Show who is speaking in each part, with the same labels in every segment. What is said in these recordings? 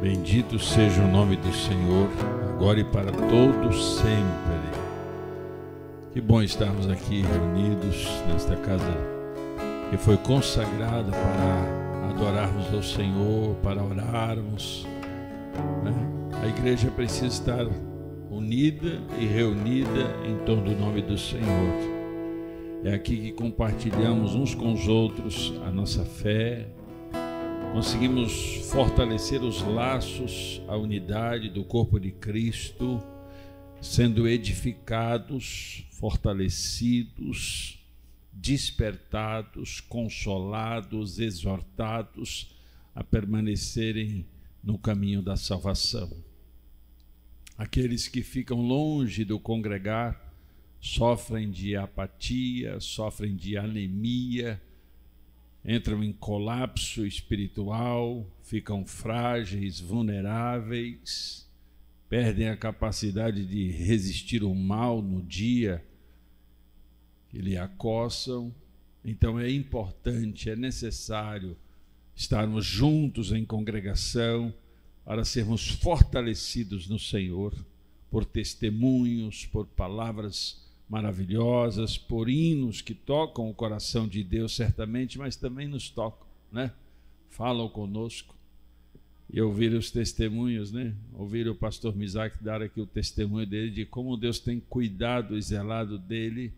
Speaker 1: Bendito seja o nome do Senhor, agora e para todos sempre. Que bom estarmos aqui reunidos nesta casa que foi consagrada para adorarmos ao Senhor, para orarmos, né? A igreja precisa estar unida e reunida em torno do nome do Senhor. É aqui que compartilhamos uns com os outros a nossa fé, conseguimos fortalecer os laços, a unidade do corpo de Cristo, sendo edificados, fortalecidos, despertados, consolados, exortados a permanecerem no caminho da salvação. Aqueles que ficam longe do congregar sofrem de apatia, sofrem de anemia, entram em colapso espiritual, ficam frágeis, vulneráveis, perdem a capacidade de resistir ao mal no dia que lhe acossam. Então é importante, é necessário estarmos juntos em congregação para sermos fortalecidos no Senhor, por testemunhos, por palavras maravilhosas, por hinos que tocam o coração de Deus certamente, mas também nos tocam, né? Falam conosco. E ouvir os testemunhos, né? Ouvir o pastor Misak dar aqui o testemunho dele de como Deus tem cuidado e zelado dele,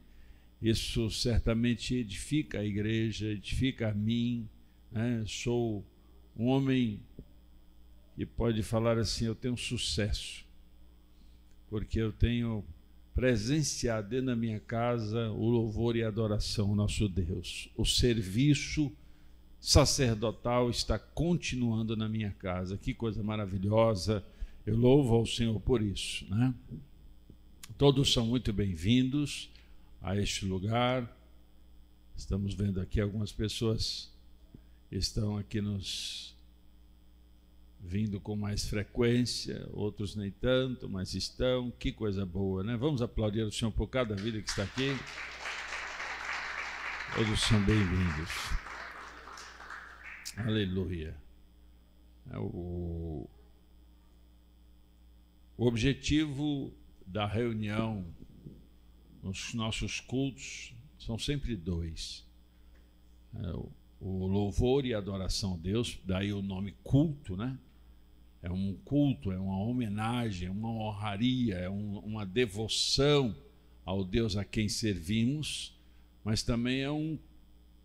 Speaker 1: isso certamente edifica a igreja, edifica a mim, né? Sou um homem que pode falar assim, eu tenho sucesso, porque eu tenho presenciar dentro da minha casa o louvor e a adoração ao nosso Deus. O serviço sacerdotal está continuando na minha casa. Que coisa maravilhosa. Eu louvo ao Senhor por isso, né? Todos são muito bem-vindos a este lugar. Estamos vendo aqui algumas pessoas que estão aqui nos vindo com mais frequência, outros nem tanto, mas estão. Que coisa boa, né? Vamos aplaudir o Senhor por cada vida que está aqui. Todos são bem-vindos. Aleluia. O objetivo da reunião nos nossos cultos são sempre dois. O louvor e a adoração a Deus, daí o nome culto, né? É um culto, é uma homenagem, é uma honraria, é uma devoção ao Deus a quem servimos, mas também é um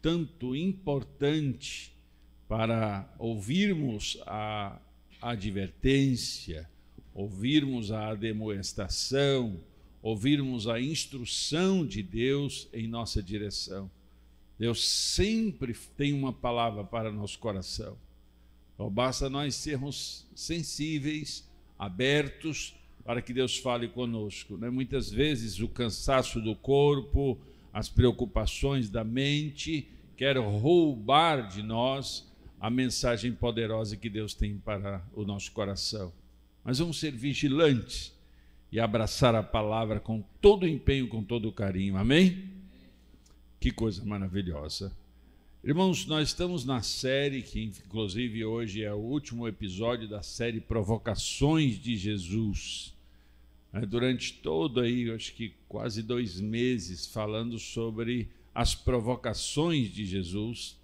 Speaker 1: tanto importante para ouvirmos a advertência, ouvirmos a admoestação, ouvirmos a instrução de Deus em nossa direção. Deus sempre tem uma palavra para nosso coração. Só basta nós sermos sensíveis, abertos, para que Deus fale conosco, né? Muitas vezes o cansaço do corpo, as preocupações da mente, querem roubar de nós a mensagem poderosa que Deus tem para o nosso coração. Mas vamos ser vigilantes e abraçar a palavra com todo o empenho, com todo o carinho. Amém? Que coisa maravilhosa. Irmãos, nós estamos na série, que inclusive hoje é o último episódio da série Provocações de Jesus. Durante todo aí, acho que quase 2 meses, falando sobre as provocações de Jesus.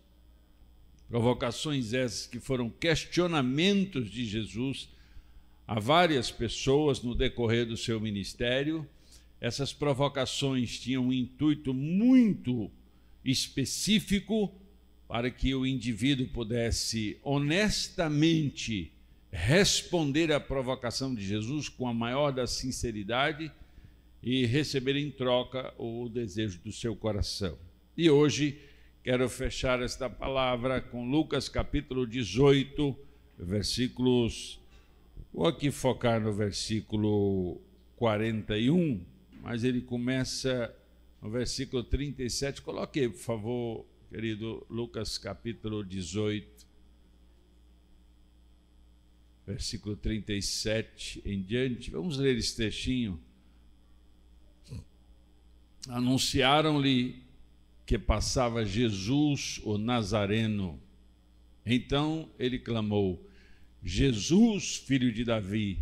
Speaker 1: Provocações essas que foram questionamentos de Jesus a várias pessoas no decorrer do seu ministério. Essas provocações tinham um intuito muito específico para que o indivíduo pudesse honestamente responder à provocação de Jesus com a maior da sinceridade e receber em troca o desejo do seu coração. E hoje quero fechar esta palavra com Lucas capítulo 18, versículos... Vou aqui focar no versículo 41, mas ele começa no versículo 37. Coloque aí, por favor, querido, Lucas capítulo 18, versículo 37 em diante. Vamos ler esse textinho. Anunciaram-lhe que passava Jesus, o Nazareno. Então ele clamou: Jesus, filho de Davi,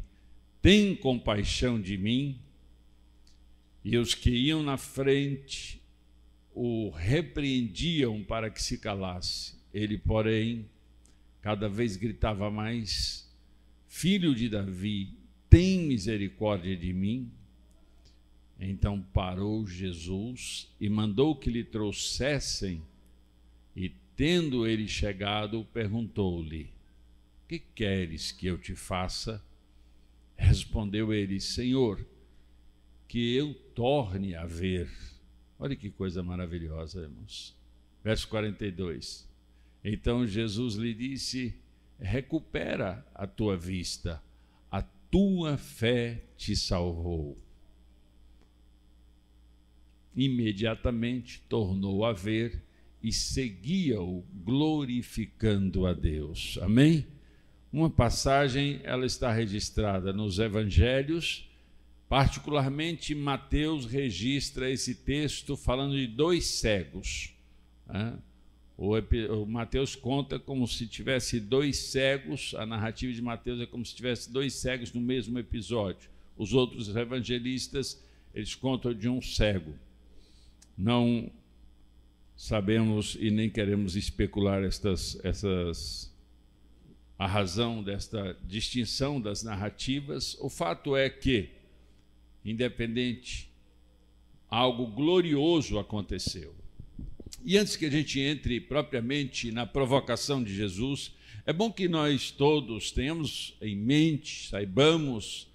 Speaker 1: tem compaixão de mim? E os que iam na frente o repreendiam para que se calasse. Ele, porém, cada vez gritava mais: Filho de Davi, tem misericórdia de mim? Então parou Jesus e mandou que lhe trouxessem, e tendo ele chegado, perguntou-lhe: Que queres que eu te faça? Respondeu ele: Senhor, que eu torne a ver. Olha que coisa maravilhosa, irmãos. Verso 42. Então Jesus lhe disse: recupera a tua vista, a tua fé te salvou. Imediatamente tornou a ver e seguia-o, glorificando a Deus. Amém? Uma passagem, ela está registrada nos Evangelhos, particularmente Mateus registra esse texto falando de 2 cegos. O Mateus conta como se tivesse 2 cegos, a narrativa de Mateus é como se tivesse 2 cegos no mesmo episódio. Os outros evangelistas, eles contam de um cego. Não sabemos e nem queremos especular a razão desta distinção das narrativas. O fato é que, independente, algo glorioso aconteceu. E antes que a gente entre propriamente na provocação de Jesus, é bom que nós todos tenhamos em mente, saibamos,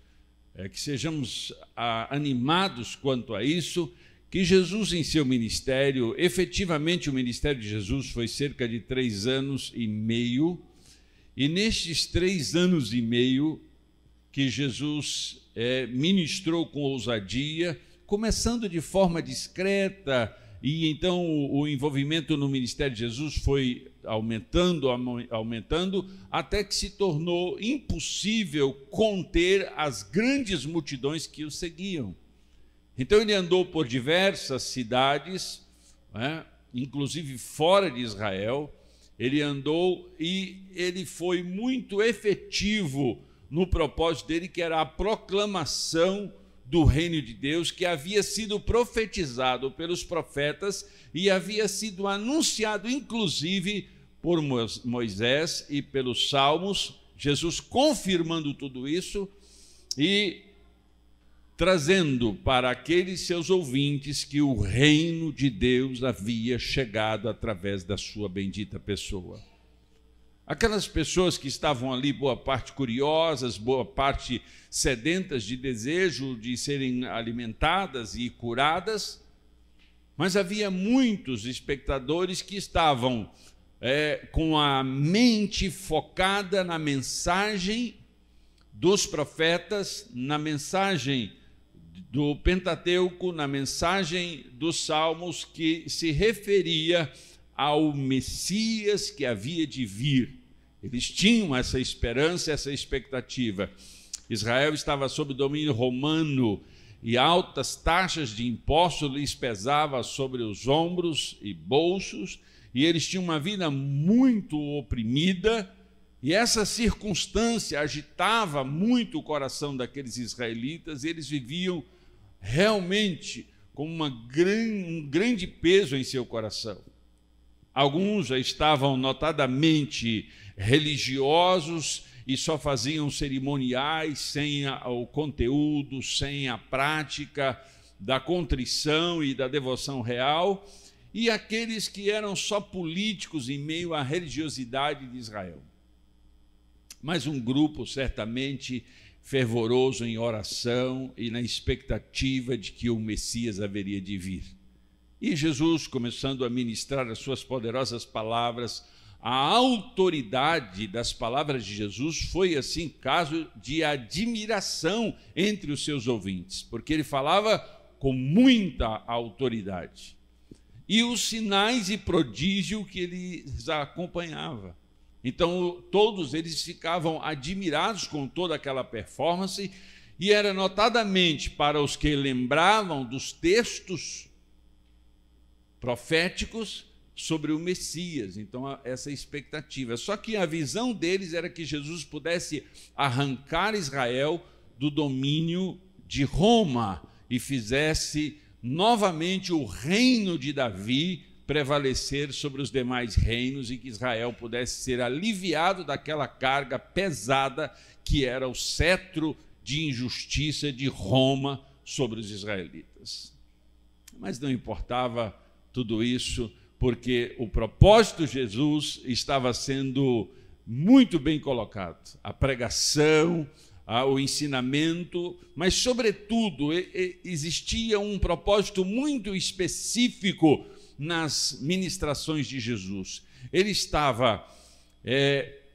Speaker 1: que sejamos animados quanto a isso, que Jesus em seu ministério, efetivamente o ministério de Jesus foi cerca de 3 anos e meio, e nestes 3 anos e meio que Jesus ministrou com ousadia, começando de forma discreta, e então o envolvimento no ministério de Jesus foi aumentando, até que se tornou impossível conter as grandes multidões que o seguiam. Então ele andou por diversas cidades, inclusive fora de Israel. Ele andou e ele foi muito efetivo no propósito dele, que era a proclamação do reino de Deus, que havia sido profetizado pelos profetas e havia sido anunciado, inclusive, por Moisés e pelos Salmos, Jesus confirmando tudo isso e trazendo para aqueles seus ouvintes que o reino de Deus havia chegado através da sua bendita pessoa. Aquelas pessoas que estavam ali, boa parte curiosas, boa parte sedentas de desejo de serem alimentadas e curadas, mas havia muitos espectadores que estavam com a mente focada na mensagem dos profetas, na mensagem do Pentateuco, na mensagem dos Salmos, que se referia ao Messias que havia de vir. Eles tinham essa esperança, essa expectativa. Israel estava sob domínio romano e altas taxas de impostos lhes pesavam sobre os ombros e bolsos, e eles tinham uma vida muito oprimida, e essa circunstância agitava muito o coração daqueles israelitas, e eles viviam realmente com um grande peso em seu coração. Alguns já estavam notadamente religiosos e só faziam cerimoniais sem o conteúdo, sem a prática da contrição e da devoção real, e aqueles que eram só políticos em meio à religiosidade de Israel. Mas um grupo certamente fervoroso em oração e na expectativa de que o Messias haveria de vir. E Jesus, começando a ministrar as suas poderosas palavras, a autoridade das palavras de Jesus foi, assim, caso de admiração entre os seus ouvintes, porque ele falava com muita autoridade. E os sinais e prodígio que ele acompanhava. Então, todos eles ficavam admirados com toda aquela performance, e era notadamente para os que lembravam dos textos proféticos sobre o Messias. Então, essa expectativa. Só que a visão deles era que Jesus pudesse arrancar Israel do domínio de Roma e fizesse novamente o reino de Davi prevalecer sobre os demais reinos e que Israel pudesse ser aliviado daquela carga pesada que era o cetro de injustiça de Roma sobre os israelitas. Mas não importava tudo isso, porque o propósito de Jesus estava sendo muito bem colocado. A pregação, o ensinamento, mas, sobretudo, existia um propósito muito específico nas ministrações de Jesus. Ele estava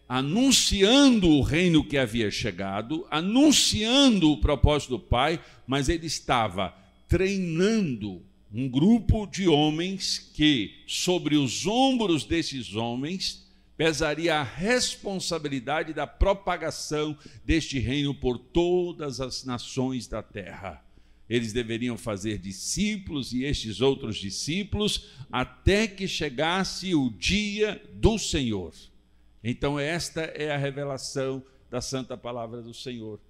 Speaker 1: anunciando o reino que havia chegado, anunciando o propósito do Pai, mas ele estava treinando um grupo de homens que, sobre os ombros desses homens, pesaria a responsabilidade da propagação deste reino por todas as nações da terra. Eles deveriam fazer discípulos e estes outros discípulos até que chegasse o dia do Senhor. Então, esta é a revelação da Santa Palavra do Senhor.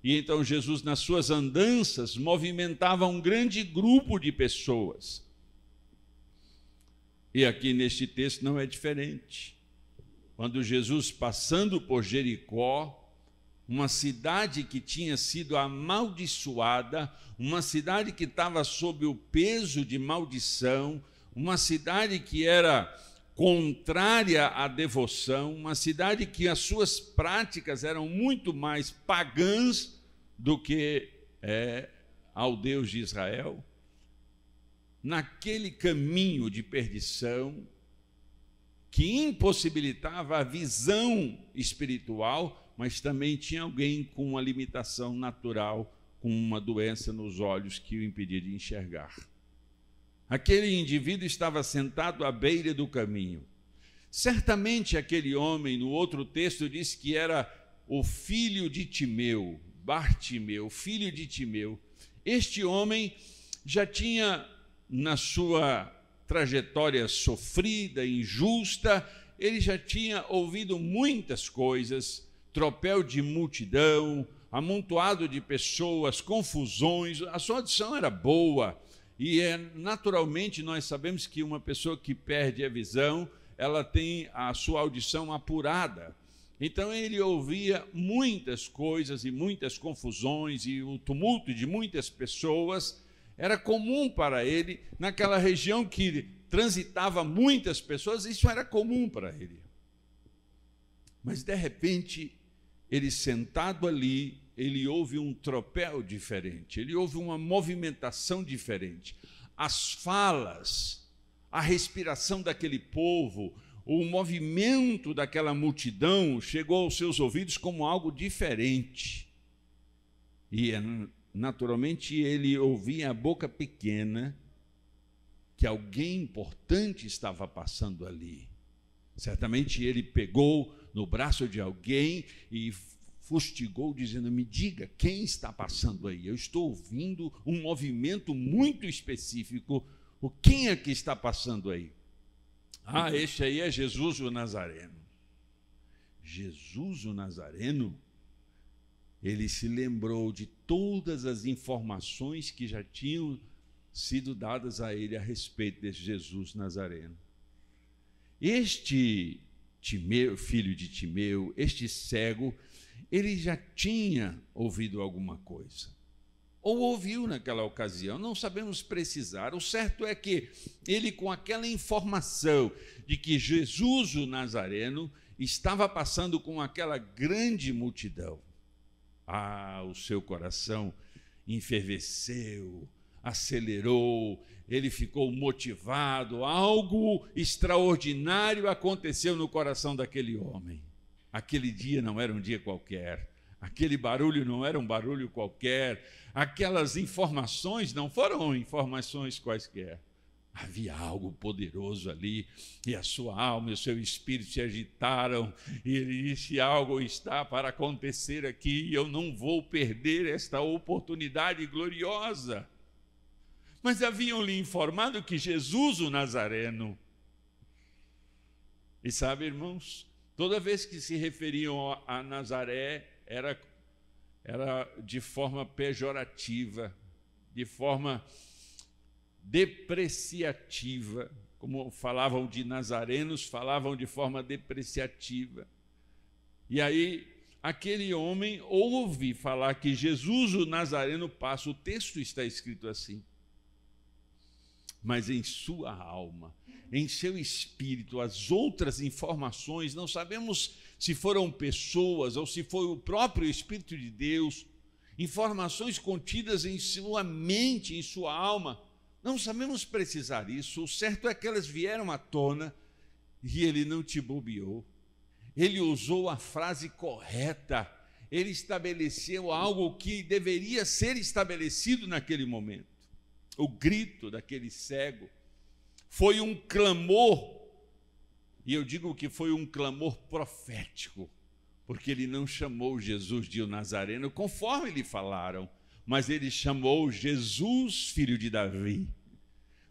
Speaker 1: E então Jesus, nas suas andanças, movimentava um grande grupo de pessoas. E aqui neste texto não é diferente. Quando Jesus, passando por Jericó, uma cidade que tinha sido amaldiçoada, uma cidade que estava sob o peso de maldição, uma cidade que era contrária à devoção, uma cidade que as suas práticas eram muito mais pagãs do que ao Deus de Israel. Naquele caminho de perdição que impossibilitava a visão espiritual, mas também tinha alguém com uma limitação natural, com uma doença nos olhos que o impedia de enxergar. Aquele indivíduo estava sentado à beira do caminho. Certamente aquele homem, no outro texto, diz que era o filho de Timeu, Bartimeu, filho de Timeu. Este homem já tinha, na sua trajetória sofrida, injusta, ele já tinha ouvido muitas coisas, tropel de multidão, amontoado de pessoas, confusões. A sua audição era boa. E naturalmente nós sabemos que uma pessoa que perde a visão, ela tem a sua audição apurada. Então ele ouvia muitas coisas e muitas confusões e o tumulto de muitas pessoas. Era comum para ele, naquela região que transitava muitas pessoas, isso era comum para ele. Mas de repente, ele sentado ali, ele ouve um tropel diferente, ele ouve uma movimentação diferente. As falas, a respiração daquele povo, o movimento daquela multidão chegou aos seus ouvidos como algo diferente. E naturalmente ele ouvia a boca pequena que alguém importante estava passando ali. Certamente ele pegou no braço de alguém e fustigou, dizendo: me diga, quem está passando aí? Eu estou ouvindo um movimento muito específico. Quem é que está passando aí? Ah, este aí é Jesus o Nazareno. Jesus o Nazareno? Ele se lembrou de todas as informações que já tinham sido dadas a ele a respeito desse Jesus Nazareno. Este Timeu, filho de Timeu, este cego, ele já tinha ouvido alguma coisa, ou ouviu naquela ocasião, não sabemos precisar. O certo é que ele, com aquela informação de que Jesus o Nazareno estava passando com aquela grande multidão, o seu coração enfervesceu, acelerou, ele ficou motivado, algo extraordinário aconteceu no coração daquele homem. Aquele dia não era um dia qualquer, aquele barulho não era um barulho qualquer, aquelas informações não foram informações quaisquer. Havia algo poderoso ali, e a sua alma e o seu espírito se agitaram, e ele disse: algo está para acontecer aqui, e eu não vou perder esta oportunidade gloriosa. Mas haviam lhe informado que Jesus o Nazareno E sabe, irmãos, toda vez que se referiam a Nazaré, era de forma pejorativa, de forma depreciativa. Como falavam de nazarenos, falavam de forma depreciativa. E aí, aquele homem ouve falar que Jesus, o Nazareno, passa. O texto está escrito assim. Mas em sua alma, em seu espírito, as outras informações, não sabemos se foram pessoas ou se foi o próprio Espírito de Deus, informações contidas em sua mente, em sua alma. Não sabemos precisar isso. O certo é que elas vieram à tona e ele não te bobeou. Ele usou a frase correta. Ele estabeleceu algo que deveria ser estabelecido naquele momento. O grito daquele cego foi um clamor, e eu digo que foi um clamor profético, porque ele não chamou Jesus de o Nazareno, conforme lhe falaram, mas ele chamou Jesus, filho de Davi,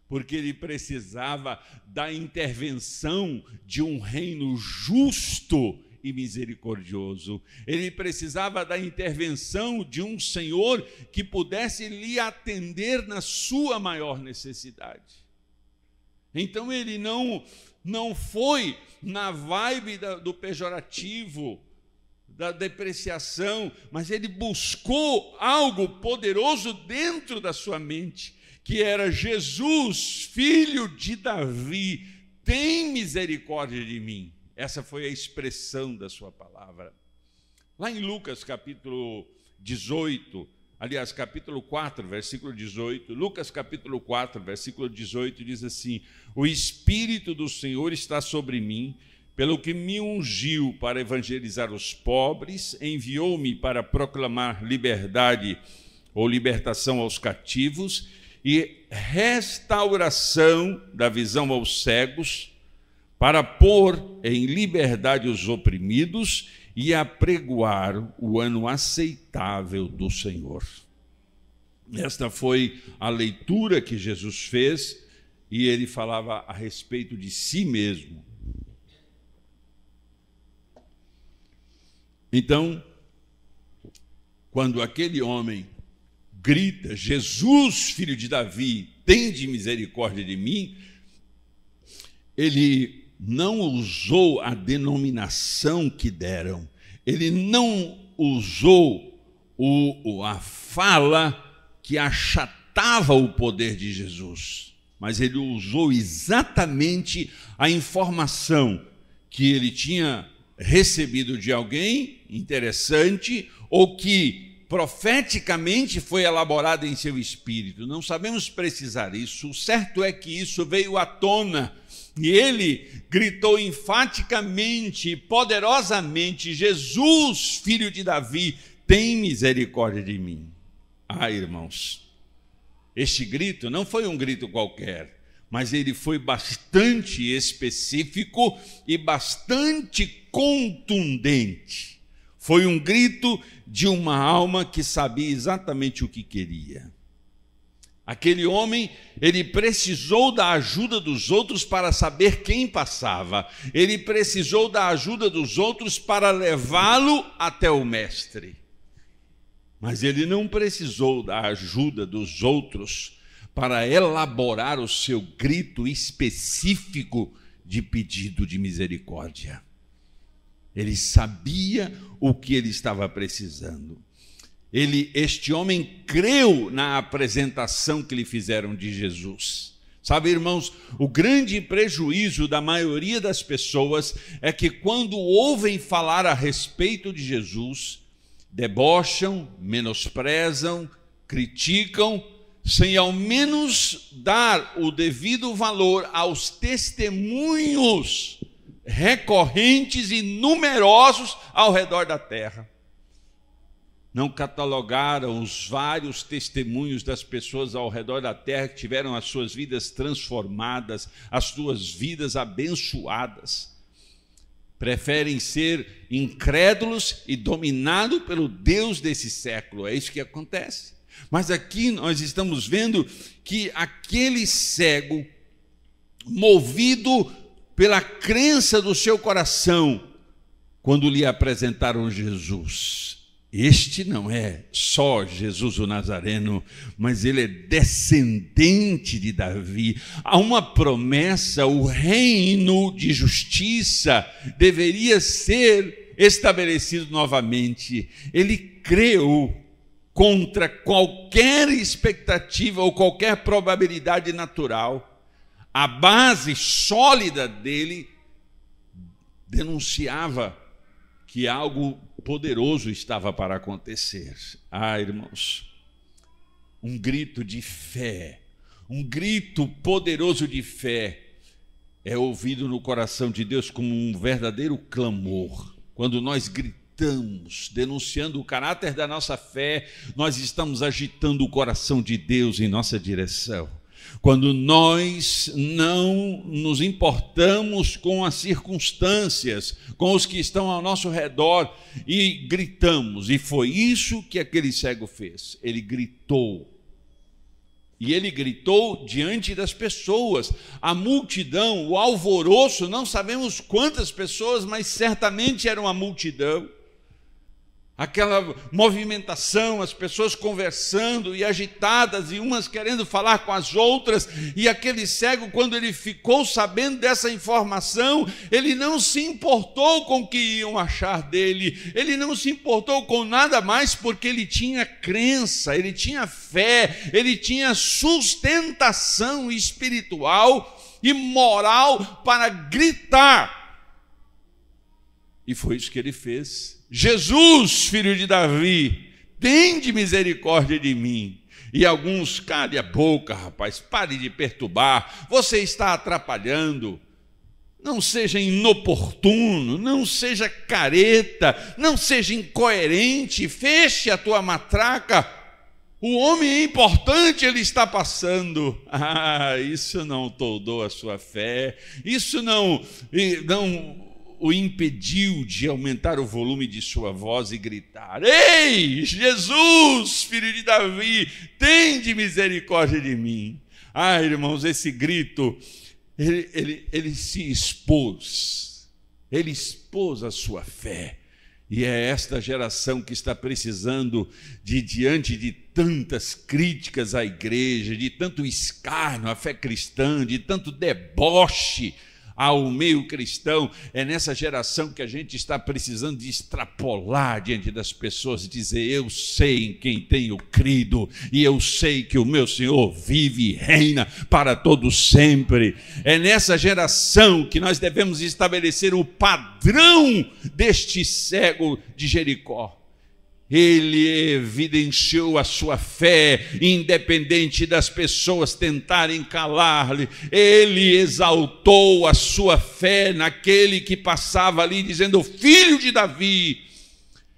Speaker 1: porque ele precisava da intervenção de um reino justo e misericordioso. Ele precisava da intervenção de um Senhor que pudesse lhe atender na sua maior necessidade. Então ele não foi na vibe do pejorativo, da depreciação, mas ele buscou algo poderoso dentro da sua mente, que era: Jesus, filho de Davi, tem misericórdia de mim. Essa foi a expressão da sua palavra. Lá em Lucas capítulo 18, aliás, capítulo 4, versículo 18, Lucas capítulo 4, versículo 18, diz assim: o Espírito do Senhor está sobre mim, pelo que me ungiu para evangelizar os pobres, enviou-me para proclamar liberdade ou libertação aos cativos e restauração da visão aos cegos, para pôr em liberdade os oprimidos e apregoar o ano aceitável do Senhor. Esta foi a leitura que Jesus fez, e ele falava a respeito de si mesmo. Então, quando aquele homem grita: Jesus, filho de Davi, tende misericórdia de mim, ele não usou a denominação que deram, ele não usou a fala que achatava o poder de Jesus, mas ele usou exatamente a informação que ele tinha recebido de alguém interessante, ou que profeticamente foi elaborada em seu espírito. Não sabemos precisar isso. O certo é que isso veio à tona, e ele gritou enfaticamente, poderosamente: Jesus, filho de Davi, tem misericórdia de mim. Ah, irmãos, este grito não foi um grito qualquer, mas ele foi bastante específico e bastante contundente. Foi um grito de uma alma que sabia exatamente o que queria. Aquele homem, ele precisou da ajuda dos outros para saber quem passava. Ele precisou da ajuda dos outros para levá-lo até o mestre. Mas ele não precisou da ajuda dos outros para elaborar o seu grito específico de pedido de misericórdia. Ele sabia o que ele estava precisando. Este homem creu na apresentação que lhe fizeram de Jesus. Sabe, irmãos, o grande prejuízo da maioria das pessoas é que quando ouvem falar a respeito de Jesus, debocham, menosprezam, criticam, sem ao menos dar o devido valor aos testemunhos recorrentes e numerosos ao redor da terra. Não catalogaram os vários testemunhos das pessoas ao redor da terra que tiveram as suas vidas transformadas, as suas vidas abençoadas. Preferem ser incrédulos e dominados pelo Deus desse século. É isso que acontece. Mas aqui nós estamos vendo que aquele cego, movido pela crença do seu coração, quando lhe apresentaram Jesus. Este não é só Jesus o Nazareno, mas ele é descendente de Davi. Há uma promessa, o reino de justiça deveria ser estabelecido novamente. Ele creu contra qualquer expectativa ou qualquer probabilidade natural. A base sólida dele denunciava que algo poderoso estava para acontecer. Irmãos, um grito de fé, um grito poderoso de fé é ouvido no coração de Deus como um verdadeiro clamor. Quando nós gritamos, denunciando o caráter da nossa fé, nós estamos agitando o coração de Deus em nossa direção. Quando nós não nos importamos com as circunstâncias, com os que estão ao nosso redor e gritamos, e foi isso que aquele cego fez. Ele gritou. E ele gritou diante das pessoas. A multidão, o alvoroço, não sabemos quantas pessoas, mas certamente era uma multidão. Aquela movimentação, as pessoas conversando e agitadas, e umas querendo falar com as outras, e aquele cego, quando ele ficou sabendo dessa informação, ele não se importou com o que iam achar dele, ele não se importou com nada mais, porque ele tinha crença, ele tinha fé, ele tinha sustentação espiritual e moral para gritar. E foi isso que ele fez. Jesus, filho de Davi, tende misericórdia de mim. E alguns, cale a boca, rapaz, pare de perturbar, você está atrapalhando. Não seja inoportuno, não seja careta, não seja incoerente, feche a tua matraca. O homem é importante, ele está passando. Isso não toldou a sua fé, isso não o impediu de aumentar o volume de sua voz e gritar: ei, Jesus, filho de Davi, tende misericórdia de mim. Irmãos, esse grito, ele se expôs, ele expôs a sua fé. E é esta geração que está precisando diante de tantas críticas à igreja, de tanto escárnio à fé cristã, de tanto deboche ao meio cristão, é nessa geração que a gente está precisando de extrapolar diante das pessoas e dizer: eu sei em quem tenho crido, e eu sei que o meu Senhor vive e reina para todo sempre. É nessa geração que nós devemos estabelecer o padrão deste cego de Jericó. Ele evidenciou a sua fé, independente das pessoas tentarem calar-lhe. Ele exaltou a sua fé naquele que passava ali, dizendo: filho de Davi,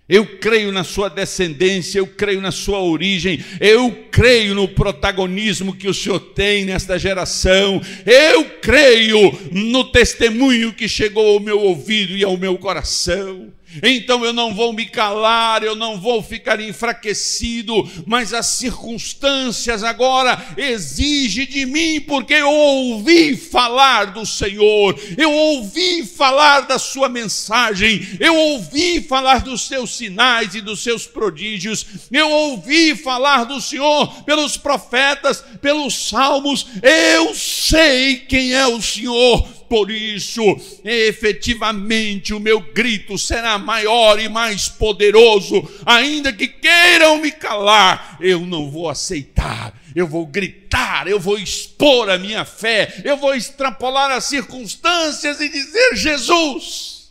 Speaker 1: eu creio na sua descendência, eu creio na sua origem, eu creio no protagonismo que o Senhor tem nesta geração, eu creio no testemunho que chegou ao meu ouvido e ao meu coração. Então eu não vou me calar, eu não vou ficar enfraquecido, mas as circunstâncias agora exigem de mim, porque eu ouvi falar do Senhor, eu ouvi falar da sua mensagem, eu ouvi falar dos seus sinais e dos seus prodígios, eu ouvi falar do Senhor pelos profetas, pelos salmos, eu sei quem é o Senhor. Por isso, efetivamente, o meu grito será maior e mais poderoso. Ainda que queiram me calar, eu não vou aceitar. Eu vou gritar, eu vou expor a minha fé, eu vou extrapolar as circunstâncias e dizer: Jesus.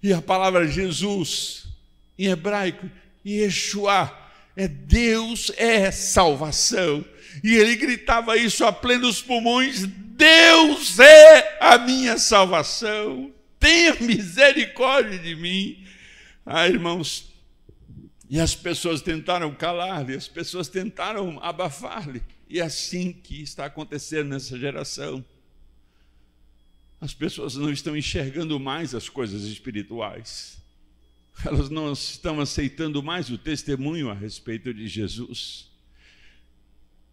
Speaker 1: E a palavra Jesus, em hebraico, Yeshua, é Deus é salvação. E ele gritava isso a plenos pulmões: Deus é a minha salvação, tenha misericórdia de mim. Irmãos, e as pessoas tentaram calar-lhe, as pessoas tentaram abafar-lhe, e é assim que está acontecendo nessa geração. As pessoas não estão enxergando mais as coisas espirituais, elas não estão aceitando mais o testemunho a respeito de Jesus.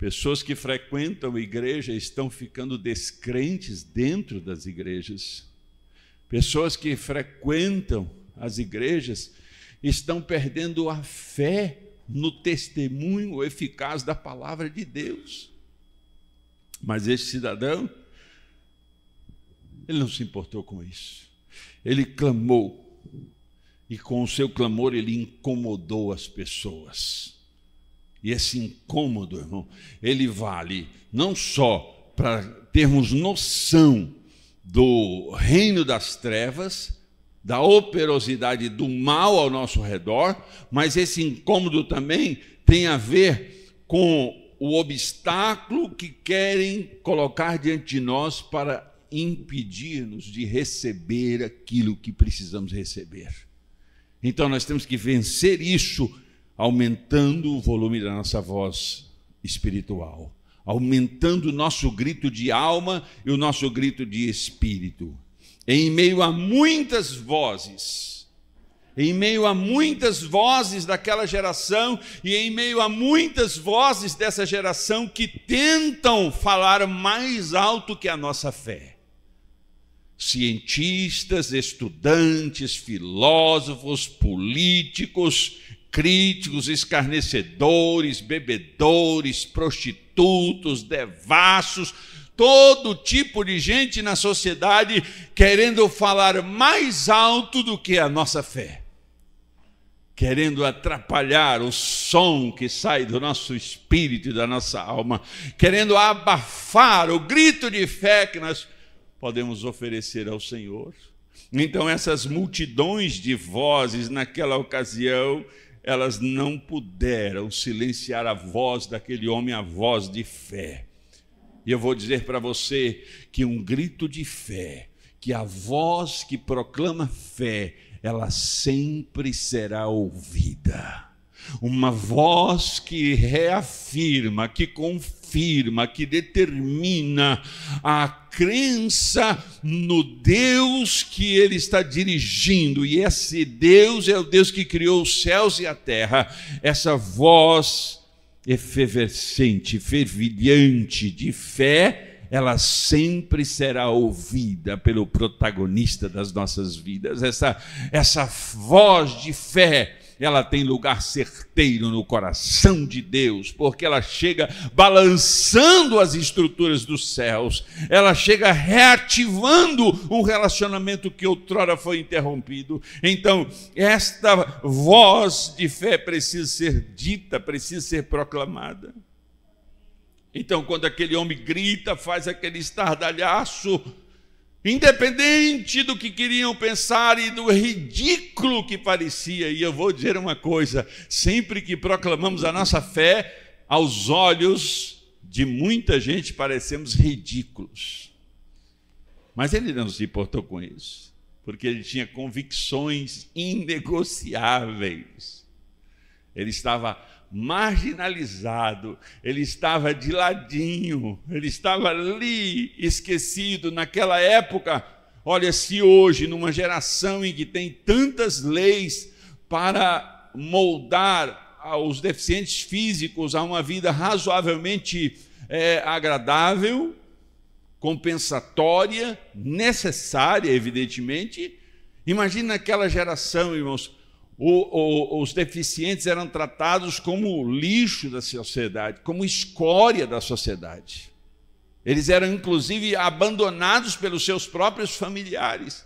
Speaker 1: Pessoas que frequentam a igreja estão ficando descrentes dentro das igrejas. Pessoas que frequentam as igrejas estão perdendo a fé no testemunho eficaz da palavra de Deus. Mas esse cidadão, ele não se importou com isso. Ele clamou, e com o seu clamor ele incomodou as pessoas. E esse incômodo, irmão, ele vale não só para termos noção do reino das trevas, da operosidade do mal ao nosso redor, mas esse incômodo também tem a ver com o obstáculo que querem colocar diante de nós para impedir-nos de receber aquilo que precisamos receber. Então nós temos que vencer isso aumentando o volume da nossa voz espiritual, aumentando o nosso grito de alma e o nosso grito de espírito. Em meio a muitas vozes, daquela geração e em meio a muitas vozes dessa geração que tentam falar mais alto que a nossa fé. Cientistas, estudantes, filósofos, políticos, críticos, escarnecedores, bebedores, prostitutos, devassos, todo tipo de gente na sociedade querendo falar mais alto do que a nossa fé, querendo atrapalhar o som que sai do nosso espírito e da nossa alma, querendo abafar o grito de fé que nós podemos oferecer ao Senhor. Então essas multidões de vozes naquela ocasião, elas não puderam silenciar a voz daquele homem, a voz de fé. E eu vou dizer para você que um grito de fé, que a voz que proclama fé, ela sempre será ouvida. Uma voz que reafirma, que confirma, que determina a crença no Deus que ele está dirigindo. E esse Deus é o Deus que criou os céus e a terra. Essa voz efervescente, fervilhante de fé, ela sempre será ouvida pelo protagonista das nossas vidas. Essa voz de fé, ela tem lugar certeiro no coração de Deus, porque ela chega balançando as estruturas dos céus, ela chega reativando um relacionamento que outrora foi interrompido. Então, esta voz de fé precisa ser dita, precisa ser proclamada. Então, quando aquele homem grita, faz aquele estardalhaço, independente do que queriam pensar e do ridículo que parecia. E eu vou dizer uma coisa: sempre que proclamamos a nossa fé, aos olhos de muita gente parecemos ridículos. Mas ele não se importou com isso, porque ele tinha convicções inegociáveis. Ele estava marginalizado, ele estava de ladinho, ele estava ali esquecido. Naquela época, olha, se hoje, numa geração em que tem tantas leis para moldar os deficientes físicos a uma vida razoavelmente agradável, compensatória, necessária, evidentemente, imagina aquela geração, irmãos. Os deficientes eram tratados como lixo da sociedade, como escória da sociedade. Eles eram, inclusive, abandonados pelos seus próprios familiares.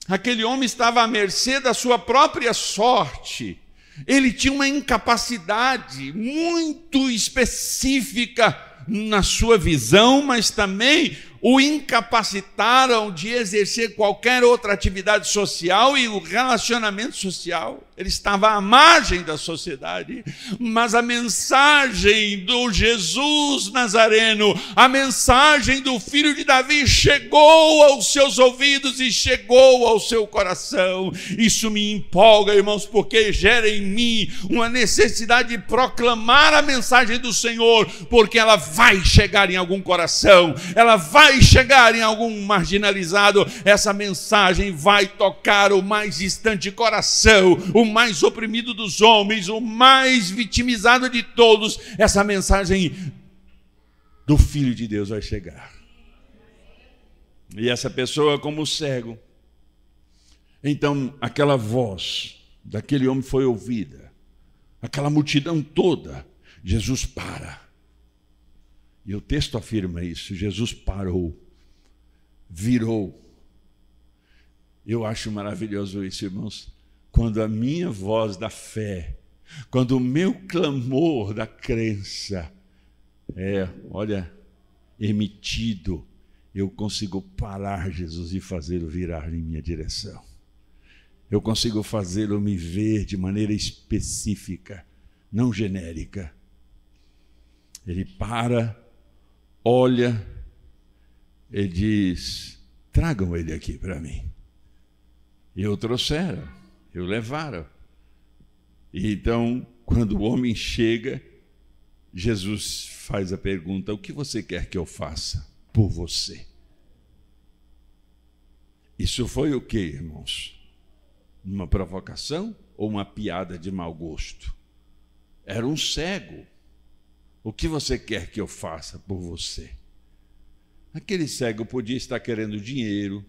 Speaker 1: Aquele homem estava à mercê da sua própria sorte. Ele tinha uma incapacidade muito específica na sua visão, mas também o incapacitaram de exercer qualquer outra atividade social e o relacionamento social. Ele estava à margem da sociedade, mas a mensagem do Jesus Nazareno, a mensagem do Filho de Davi chegou aos seus ouvidos e chegou ao seu coração. Isso me empolga, irmãos, porque gera em mim uma necessidade de proclamar a mensagem do Senhor, porque ela vai chegar em algum coração, ela vai chegar em algum marginalizado. Essa mensagem vai tocar o mais distante coração, o o mais oprimido dos homens, o mais vitimizado de todos, essa mensagem do Filho de Deus vai chegar. E essa pessoa, como cego, então aquela voz daquele homem foi ouvida, aquela multidão toda, Jesus para. E o texto afirma isso, Jesus parou, virou. Eu acho maravilhoso isso, irmãos, quando a minha voz da fé, quando o meu clamor da crença é, emitido, eu consigo parar Jesus e fazê-lo virar em minha direção. Eu consigo fazê-lo me ver de maneira específica, não genérica. Ele para, olha, ele diz, tragam ele aqui para mim. E eu trouxeram, eu levaram. E então, quando o homem chega, Jesus faz a pergunta, o que você quer que eu faça por você? Isso foi o quê, irmãos? Uma provocação ou uma piada de mau gosto? Era um cego. O que você quer que eu faça por você? Aquele cego podia estar querendo dinheiro,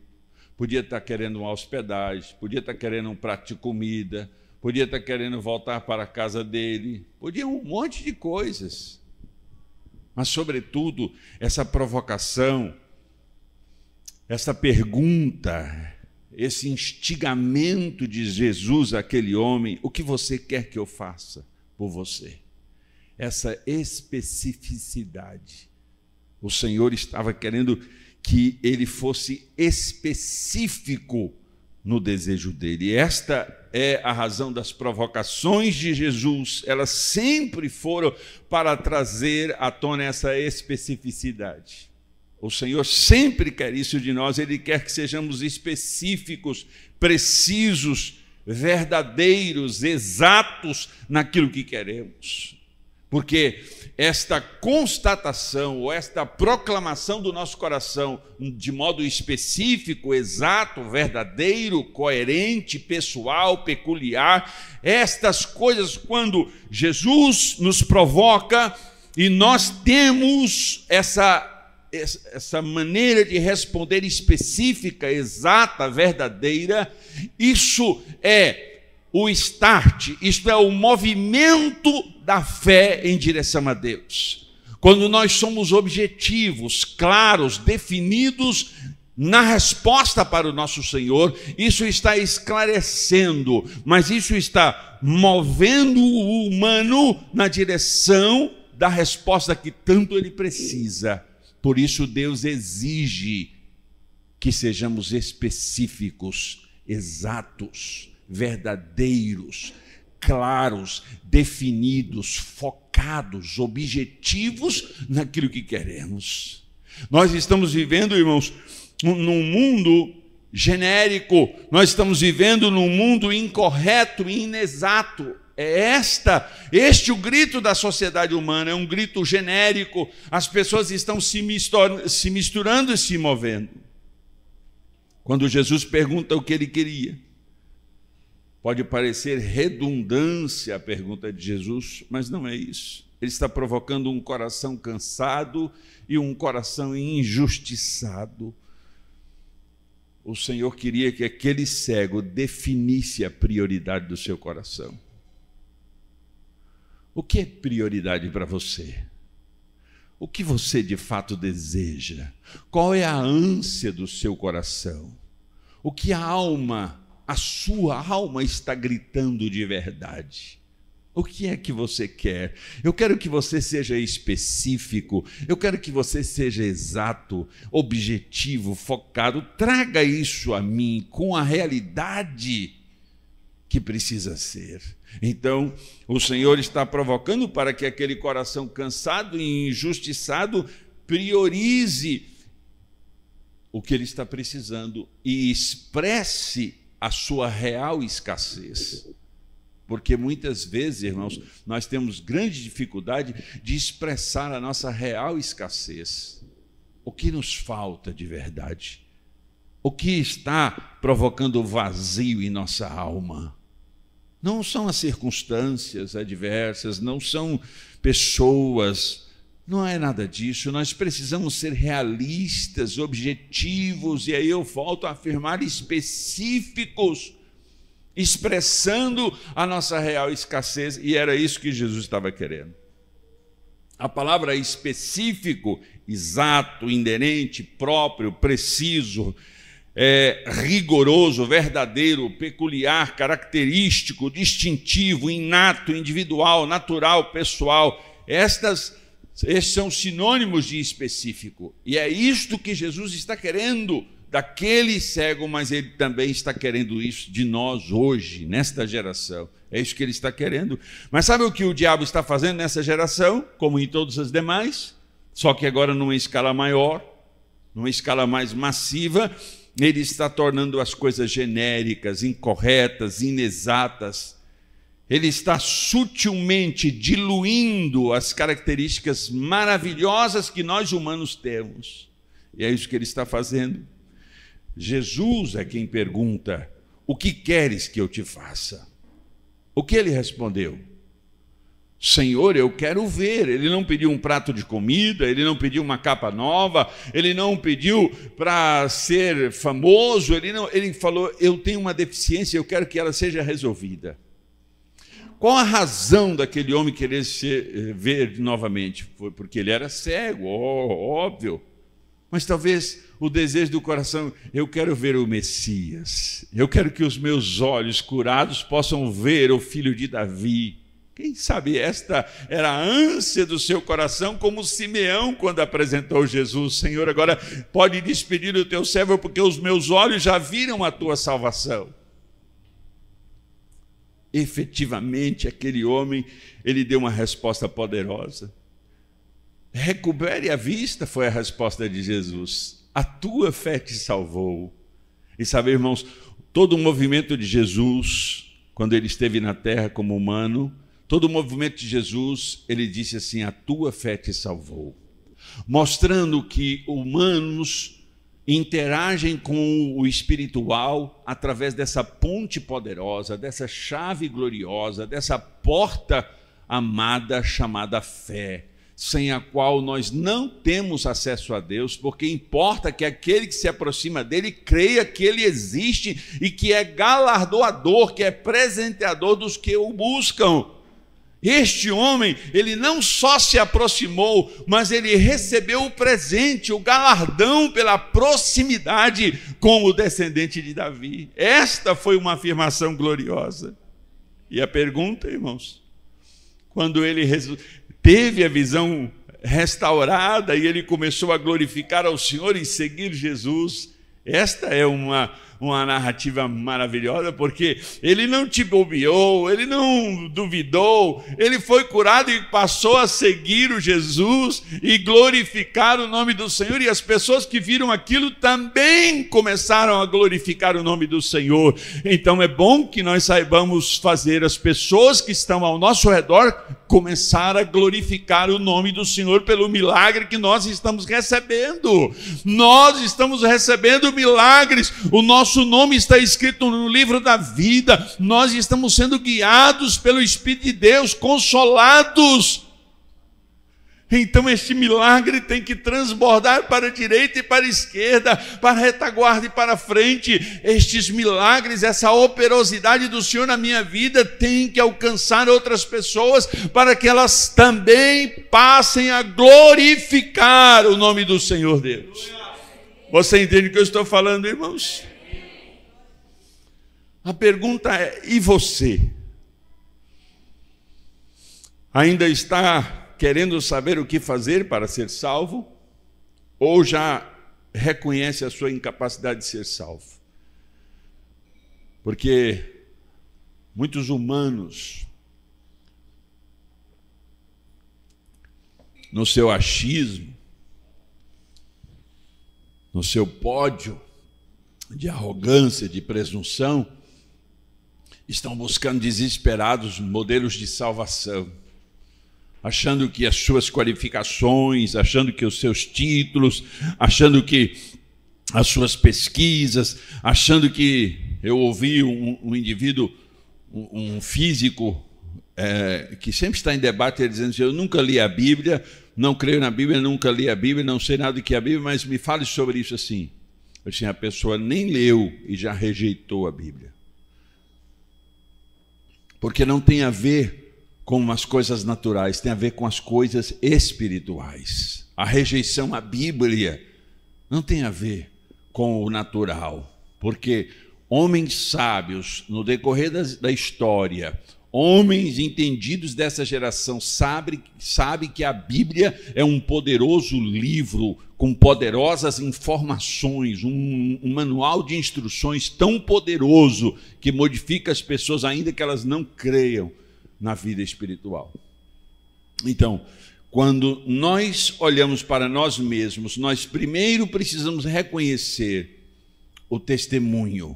Speaker 1: podia estar querendo uma hospedagem, podia estar querendo um prato de comida, podia estar querendo voltar para a casa dele, podia um monte de coisas. Mas, sobretudo, essa provocação, essa pergunta, esse instigamento de Jesus àquele homem, o que você quer que eu faça por você? Essa especificidade. O Senhor estava querendo que ele fosse específico no desejo dele. E esta é a razão das provocações de Jesus. Elas sempre foram para trazer à tona essa especificidade. O Senhor sempre quer isso de nós. Ele quer que sejamos específicos, precisos, verdadeiros, exatos naquilo que queremos. Porque esta constatação ou esta proclamação do nosso coração de modo específico, exato, verdadeiro, coerente, pessoal, peculiar, estas coisas, quando Jesus nos provoca e nós temos essa maneira de responder específica, exata, verdadeira, isso é o start, isto é o movimento da fé em direção a Deus. Quando nós somos objetivos, claros, definidos na resposta para o nosso Senhor, isso está esclarecendo, mas isso está movendo o humano na direção da resposta que tanto ele precisa. Por isso Deus exige que sejamos específicos, exatos, verdadeiros, claros, definidos, focados, objetivos naquilo que queremos. Nós estamos vivendo, irmãos, num mundo genérico, nós estamos vivendo num mundo incorreto e inexato. É este o grito da sociedade humana, é um grito genérico. As pessoas estão se misturando e se movendo. Quando Jesus pergunta o que ele queria, pode parecer redundância a pergunta de Jesus, mas não é isso. Ele está provocando um coração cansado e um coração injustiçado. O Senhor queria que aquele cego definisse a prioridade do seu coração. O que é prioridade para você? O que você de fato deseja? Qual é a ânsia do seu coração? O que a sua alma está gritando de verdade? O que é que você quer? Eu quero que você seja específico, eu quero que você seja exato, objetivo, focado. Traga isso a mim com a realidade que precisa ser. Então, o Senhor está provocando para que aquele coração cansado e injustiçado priorize o que ele está precisando e expresse a sua real escassez. Porque muitas vezes, irmãos, nós temos grande dificuldade de expressar a nossa real escassez. O que nos falta de verdade? O que está provocando vazio em nossa alma? Não são as circunstâncias adversas, não são pessoas, não é nada disso. Nós precisamos ser realistas, objetivos, e aí eu volto a afirmar, específicos, expressando a nossa real escassez, e era isso que Jesus estava querendo. A palavra específico, exato, inerente, próprio, preciso, rigoroso, verdadeiro, peculiar, característico, distintivo, inato, individual, natural, pessoal. Estes são sinônimos de específico. E é isto que Jesus está querendo daquele cego, mas ele também está querendo isso de nós hoje, nesta geração. É isso que ele está querendo. Mas sabe o que o diabo está fazendo nessa geração, como em todas as demais? Só que agora numa escala maior, numa escala mais massiva, ele está tornando as coisas genéricas, incorretas, inexatas. Ele está sutilmente diluindo as características maravilhosas que nós humanos temos. E é isso que ele está fazendo. Jesus é quem pergunta: o que queres que eu te faça? O que ele respondeu? Senhor, eu quero ver. Ele não pediu um prato de comida, ele não pediu uma capa nova, ele não pediu para ser famoso, ele falou: eu tenho uma deficiência, eu quero que ela seja resolvida. Qual a razão daquele homem querer ver novamente? Foi porque ele era cego, óbvio. Mas talvez o desejo do coração: eu quero ver o Messias, eu quero que os meus olhos curados possam ver o filho de Davi. Quem sabe esta era a ânsia do seu coração, como Simeão quando apresentou Jesus: Senhor, agora pode despedir o teu servo, porque os meus olhos já viram a tua salvação. Efetivamente, aquele homem, ele deu uma resposta poderosa. Recupere a vista, foi a resposta de Jesus. A tua fé te salvou. E sabe, irmãos, todo o movimento de Jesus, quando ele esteve na terra como humano, todo o movimento de Jesus, ele disse assim: a tua fé te salvou. Mostrando que humanos interagem com o espiritual através dessa ponte poderosa, dessa chave gloriosa, dessa porta amada chamada fé, sem a qual nós não temos acesso a Deus, porque importa que aquele que se aproxima dele creia que ele existe e que é galardoador, que é presenteador dos que o buscam. Este homem, ele não só se aproximou, mas ele recebeu o presente, o galardão pela proximidade com o descendente de Davi. Esta foi uma afirmação gloriosa. E a pergunta, irmãos, quando ele teve a visão restaurada e ele começou a glorificar ao Senhor e seguir Jesus, esta é uma narrativa maravilhosa, porque ele não te bobeou, ele não duvidou, ele foi curado e passou a seguir o Jesus e glorificar o nome do Senhor, e as pessoas que viram aquilo também começaram a glorificar o nome do Senhor. Então é bom que nós saibamos fazer as pessoas que estão ao nosso redor começar a glorificar o nome do Senhor pelo milagre que nós estamos recebendo. Nós estamos recebendo milagres, o nosso nome está escrito no livro da vida, nós estamos sendo guiados pelo Espírito de Deus, consolados. Então este milagre tem que transbordar para a direita e para a esquerda, para a retaguarda e para a frente. Estes milagres, essa operosidade do Senhor na minha vida tem que alcançar outras pessoas, para que elas também passem a glorificar o nome do Senhor Deus. Você entende o que eu estou falando, irmãos? A pergunta é: e você? Ainda está querendo saber o que fazer para ser salvo? Ou já reconhece a sua incapacidade de ser salvo? Porque muitos humanos, no seu achismo, no seu pódio de arrogância, de presunção, estão buscando desesperados modelos de salvação, achando que as suas qualificações, achando que os seus títulos, achando que as suas pesquisas, achando que... Eu ouvi um indivíduo, um físico que sempre está em debate, ele dizendo assim, eu nunca li a Bíblia, não creio na Bíblia, nunca li a Bíblia, não sei nada do que é a Bíblia, mas me fale sobre isso assim. Assim, a pessoa nem leu e já rejeitou a Bíblia. Porque não tem a ver com as coisas naturais, tem a ver com as coisas espirituais. A rejeição à Bíblia não tem a ver com o natural, porque homens sábios, no decorrer da história, homens entendidos dessa geração, sabe que a Bíblia é um poderoso livro com poderosas informações, um manual de instruções tão poderoso que modifica as pessoas ainda que elas não creiam na vida espiritual. Então, quando nós olhamos para nós mesmos, nós primeiro precisamos reconhecer o testemunho.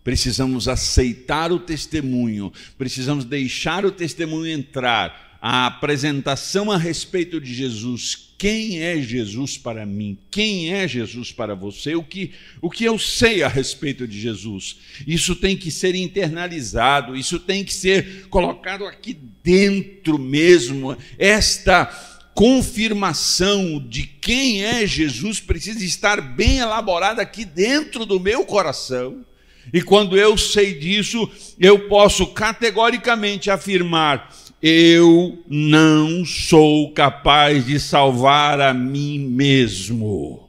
Speaker 1: Precisamos aceitar o testemunho, precisamos deixar o testemunho entrar, a apresentação a respeito de Jesus. Quem é Jesus para mim? Quem é Jesus para você? O que eu sei a respeito de Jesus? Isso tem que ser internalizado, isso tem que ser colocado aqui dentro mesmo. Esta confirmação de quem é Jesus precisa estar bem elaborada aqui dentro do meu coração. E quando eu sei disso, eu posso categoricamente afirmar, eu não sou capaz de salvar a mim mesmo.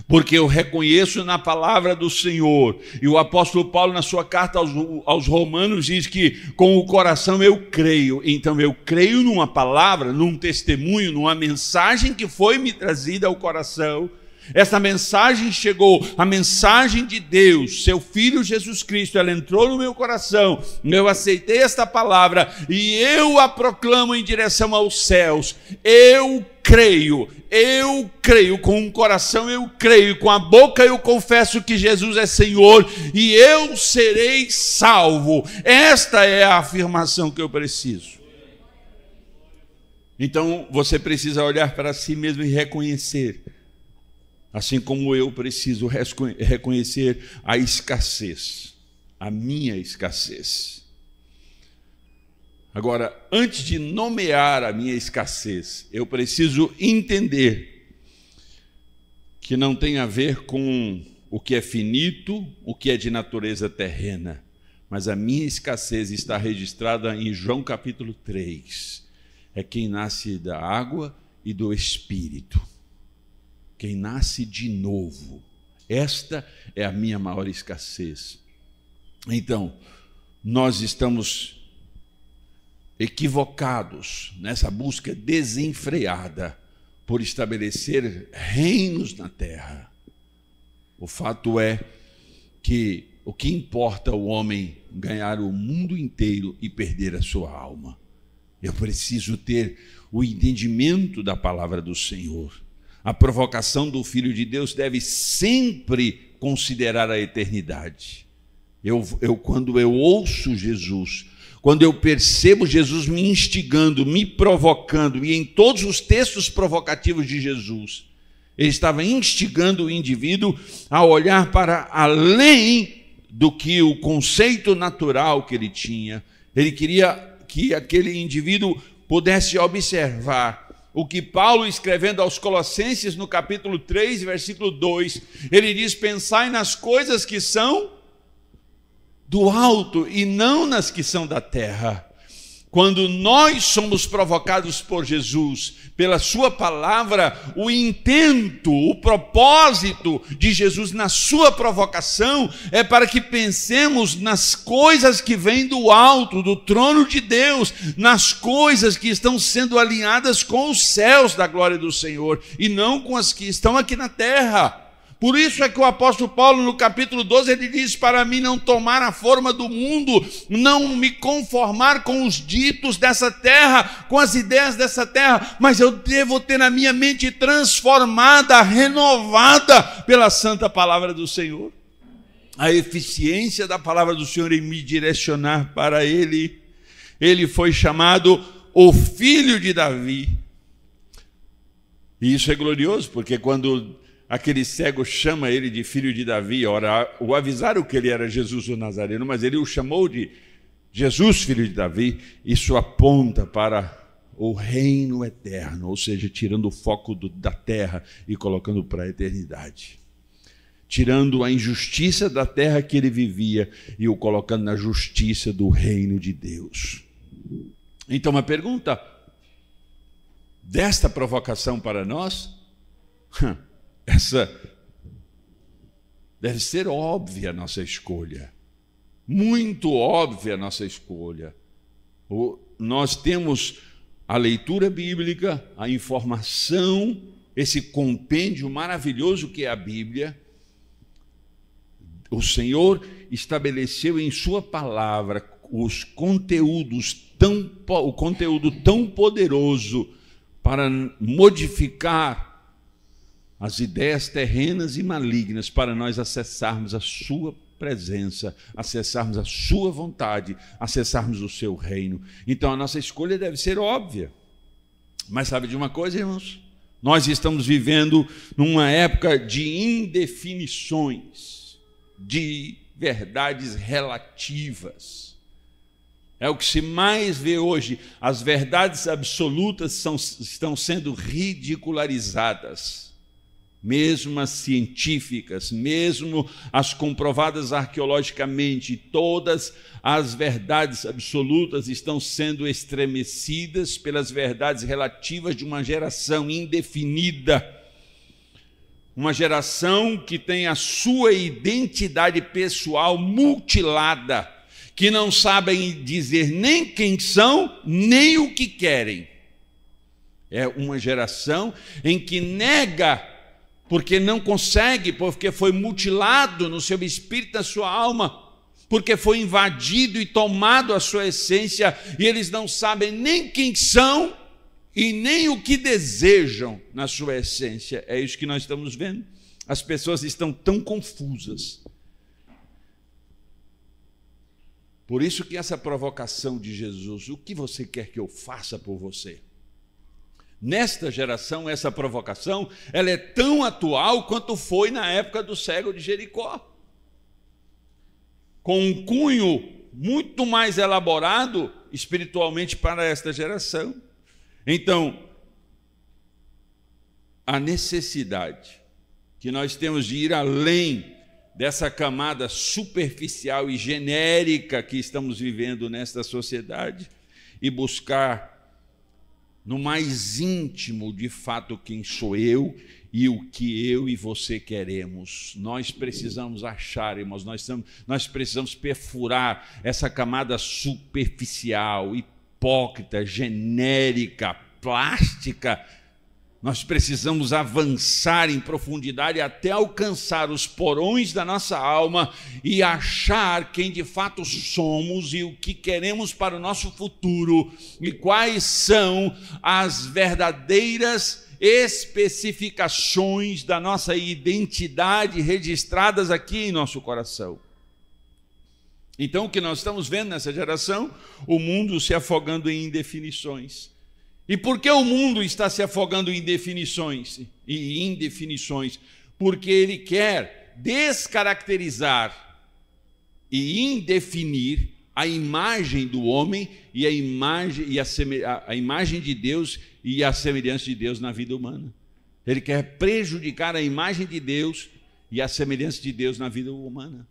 Speaker 1: Porque eu reconheço na palavra do Senhor, e o apóstolo Paulo na sua carta aos Romanos diz que com o coração eu creio. Então eu creio numa palavra, num testemunho, numa mensagem que foi me trazida ao coração. Essa mensagem chegou, a mensagem de Deus, seu Filho Jesus Cristo, ela entrou no meu coração, eu aceitei esta palavra e eu a proclamo em direção aos céus. Eu creio, com o coração eu creio, com a boca eu confesso que Jesus é Senhor e eu serei salvo. Esta é a afirmação que eu preciso. Então você precisa olhar para si mesmo e reconhecer. Assim como eu preciso reconhecer a escassez, a minha escassez. Agora, antes de nomear a minha escassez, eu preciso entender que não tem a ver com o que é finito, o que é de natureza terrena, mas a minha escassez está registrada em João capítulo 3. É quem nasce da água e do Espírito. Quem nasce de novo. Esta é a minha maior escassez. Então, nós estamos equivocados nessa busca desenfreada por estabelecer reinos na terra. O fato é que o que importa o homem ganhar o mundo inteiro e perder a sua alma. Eu preciso ter o entendimento da palavra do Senhor. A provocação do Filho de Deus deve sempre considerar a eternidade. Quando eu ouço Jesus, quando eu percebo Jesus me instigando, me provocando, e em todos os textos provocativos de Jesus, ele estava instigando o indivíduo a olhar para além do que o conceito natural que ele tinha. Ele queria que aquele indivíduo pudesse observar o que Paulo, escrevendo aos Colossenses, no capítulo 3, versículo 2, ele diz, pensai nas coisas que são do alto e não nas que são da terra. Quando nós somos provocados por Jesus, pela sua palavra, o intento, o propósito de Jesus na sua provocação é para que pensemos nas coisas que vêm do alto, do trono de Deus, nas coisas que estão sendo alinhadas com os céus da glória do Senhor e não com as que estão aqui na terra. Por isso é que o apóstolo Paulo, no capítulo 12, ele diz, para mim não tomar a forma do mundo, não me conformar com os ditos dessa terra, com as ideias dessa terra, mas eu devo ter a minha mente transformada, renovada pela santa palavra do Senhor. A eficiência da palavra do Senhor em me direcionar para Ele. Ele foi chamado o Filho de Davi. E isso é glorioso, porque quando aquele cego chama ele de filho de Davi, ora, o avisaram que ele era Jesus o Nazareno, mas ele o chamou de Jesus, filho de Davi, isso aponta para o reino eterno, ou seja, tirando o foco da terra e colocando para a eternidade. Tirando a injustiça da terra que ele vivia e o colocando na justiça do reino de Deus. Então, a pergunta desta provocação para nós, essa deve ser óbvia a nossa escolha. Muito óbvia a nossa escolha. Nós temos a leitura bíblica, a informação, esse compêndio maravilhoso que é a Bíblia. O Senhor estabeleceu em sua palavra o conteúdo tão poderoso para modificar as ideias terrenas e malignas, para nós acessarmos a sua presença, acessarmos a sua vontade, acessarmos o seu reino. Então a nossa escolha deve ser óbvia. Mas sabe de uma coisa, irmãos? Nós estamos vivendo numa época de indefinições, de verdades relativas. É o que se mais vê hoje. As verdades absolutas estão sendo ridicularizadas. Mesmo as científicas, mesmo as comprovadas arqueologicamente, todas as verdades absolutas estão sendo estremecidas pelas verdades relativas de uma geração indefinida. Uma geração que tem a sua identidade pessoal mutilada, que não sabem dizer nem quem são, nem o que querem. É uma geração em que nega, porque não consegue, porque foi mutilado no seu espírito, na sua alma, porque foi invadido e tomado a sua essência, e eles não sabem nem quem são e nem o que desejam na sua essência. É isso que nós estamos vendo. As pessoas estão tão confusas. Por isso que essa provocação de Jesus, o que você quer que eu faça por você? Nesta geração, essa provocação, ela é tão atual quanto foi na época do cego de Jericó. Com um cunho muito mais elaborado espiritualmente para esta geração. Então, a necessidade que nós temos de ir além dessa camada superficial e genérica que estamos vivendo nesta sociedade e buscar no mais íntimo, de fato, quem sou eu e o que eu e você queremos. Nós precisamos achar, irmãos, nós precisamos perfurar essa camada superficial, hipócrita, genérica, plástica. Nós precisamos avançar em profundidade até alcançar os porões da nossa alma e achar quem de fato somos e o que queremos para o nosso futuro e quais são as verdadeiras especificações da nossa identidade registradas aqui em nosso coração. Então, o que nós estamos vendo nessa geração? O mundo se afogando em indefinições. E por que o mundo está se afogando em definições e indefinições? Porque ele quer descaracterizar e indefinir a imagem do homem e a imagem de Deus e a semelhança de Deus na vida humana. Ele quer prejudicar a imagem de Deus e a semelhança de Deus na vida humana.